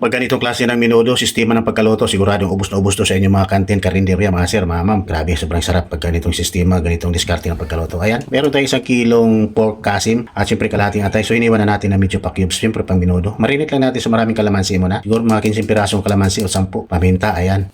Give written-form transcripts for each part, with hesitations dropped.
Pag ganitong klase ng menudo, sistema ng pagkaluto, siguradong ubos na ubos to sa inyong mga kantin, karinderya, mga sir, mga ma'am. Grabe, sobrang sarap pag ganitong sistema, ganitong diskarte ng pagkaluto. Ayan, meron tayong 1 kilong pork kasim at siyempre kalahating atay. So iniwan na natin na medyo pa cubes, siyempre pang menudo. Marinate lang natin sa maraming kalamansi muna. Siguro mga 15 pirasong kalamansi o 10. Paminta, ayan.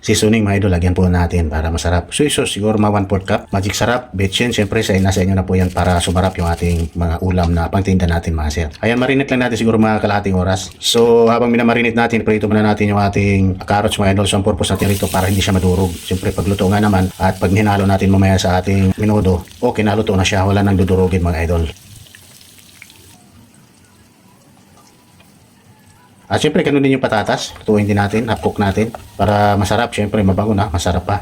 Seasoning mga idol, lagyan po natin para masarap. Soy sauce, siguro mga 1/4 cup. Magic sarap, betchin, siyempre nasa inyo na po yan para sumarap yung ating mga ulam na pangtinda natin mga sir. Ayan, marinate lang natin siguro mga kalahating oras. So habang minamarinate natin, prito muna natin yung ating carrots mga idol. So ang purpose natin rito para hindi siya madurog. Siyempre pagluto nga naman at pag hinalo natin mamaya sa ating menudo, okay naluto na siya, wala nang dudurugin mga idol. At syempre, ganun din yung patatas. Lutuin din natin, half cook natin. Para masarap, syempre, mabango na, masarap pa.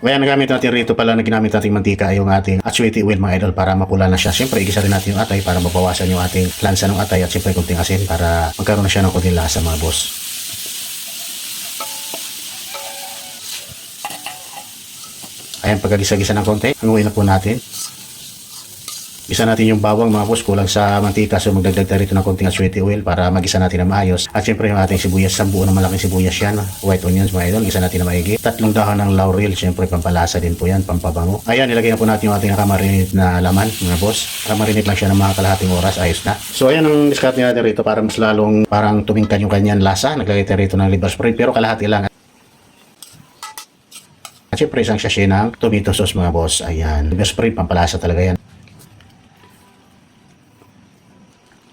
Kaya nagamit natin rito pala na ginamit natin mantika yung ating atswete oil mga idol para mapula na siya. Syempre, igisa rin natin yung atay para mabawasan yung ating lansa ng atay at syempre kunting asin para magkaroon na siya ng kunting lasa mga boss. Ayan, pagkagisa-gisa ng konti, hanguin na po natin. Gisa natin yung bawang mga boss, kulang sa mantika, so magdagdag tayo rito ng konting atswete oil para magisa natin na maayos. At syempre yung ating sibuyas, 10 buo ng malaking sibuyas yan, white onions mga idol, gisa natin na maigi. 3 dahon ng laurel, syempre pampalasa din po yan, pampabango. Ayan, nilagay na po natin yung ating nakamarinate na laman mga boss. Nakamarinate lang siya ng mga kalahating oras, ayos na. So ayan ang discard natin rito para mas lalong parang tumingkad yung kanyang lasa. Naglagay tayo rito ng liver spray pero kalahati lang. At syempre isang sachet ng tomato sauce mga boss. Ayan, liver spray, pampalasa talaga yan.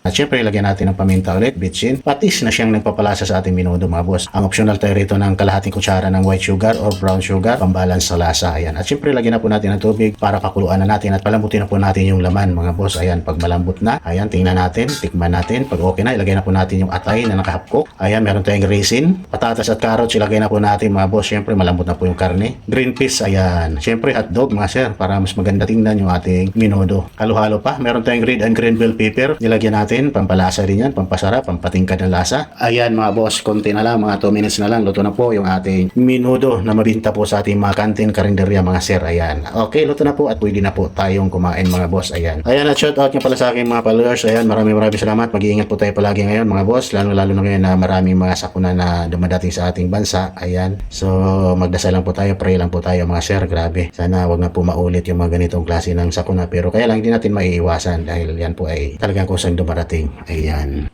At syempre, ilagyan natin ng paminta ulit, bitchin. Patis na siyang nagpapalasa sa ating menudo mga boss. Ang optional tayo rito ng kalahating kutsara ng white sugar or brown sugar, pambalance sa lasa. Ayan. At syempre, lagyan na po natin ng tubig para pakuluan na natin at palambutin na po natin yung laman mga boss. Ayan, pag malambot na, ayan, tingnan natin, tikman natin. Pag okay na, ilagay na po natin yung atay na nakahapko. Ayan, meron tayong raisin, patatas at carrots, ilagay na po natin mga boss. Syempre, malambot na po yung karne. Green peas, ayan. Syempre, hotdog mga sir, para mas maganda tingnan yung ating menudo. Halo-halo pa, meron tayong red and green bell pepper. Nilagyan natin, pampalasa rin yan, pampasarap, pampatingkad ng lasa. Ayan mga boss, konti na lang, mga 2 minutes na lang, luto na po yung ating menudo na mabinta po sa ating mga kantin, karinderya mga sir. Ayan, okay, luto na po at pwede na po tayong kumain mga boss. Ayan, ayan at shout out nga pala sa aking mga followers. Ayan, maraming salamat. Mag-iingat po tayo palagi ngayon mga boss, lalo na ngayon na maraming mga sakuna na dumadating sa ating bansa. Ayan, so magdasal lang po tayo, pray lang po tayo mga sir. Grabe, sana wag na po maulit yung mga ganitong klase ng sakuna, pero kaya lang hindi natin maiiwasan dahil yan po ay talagang kusang dumarating. Ayan.